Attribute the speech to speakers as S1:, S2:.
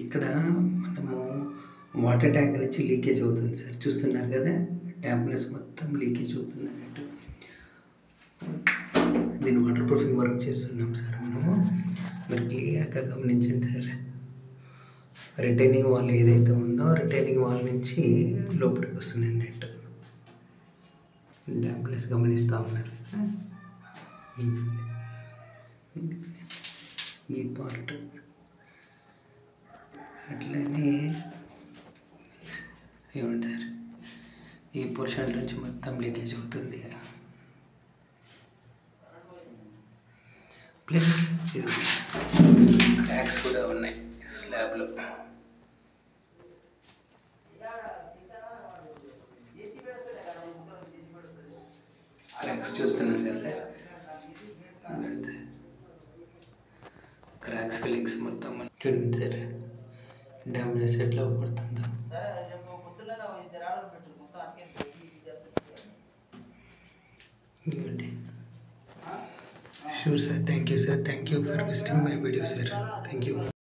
S1: ఇక్కడ మనము water tank నుంచి లీకేజ్ అవుతుంది సార్, చూస్తున్నారు కదా, డ్యాంప్నెస్ మొత్తం లీకేజ్ అవుతుంది అన్నట్టు. దీన్ని వాటర్ ప్రూఫింగ్ వర్క్ చేస్తున్నాం సార్ మనము. మీరు క్లియర్గా గమనించండి సార్. రిటైనింగ్ వాల్ ఏదైతే ఉందో రిటైనింగ్ వాల్ నుంచి లోపలికి వస్తుంది అన్నట్టు. డ్యాంప్నెస్ గమనిస్తూ ఉన్నారు. ఈ పార్ట్ అట్లనే ఏమండి సార్, ఈ పోర్షన్ నుంచి మొత్తం లీకేజ్ అవుతుంది. ప్లస్ క్రాక్స్ కూడా ఉన్నాయి స్లాబ్లో. క్రాక్స్ చూస్తున్నారు కదా సార్, క్రాక్స్ ఫిల్లింగ్స్ మొత్తం చూడండి సార్. డ్యామేజ్ ఎట్లా పడుతుందో. Sure sir, thank you sir, thank you for visiting my video sir, thank you.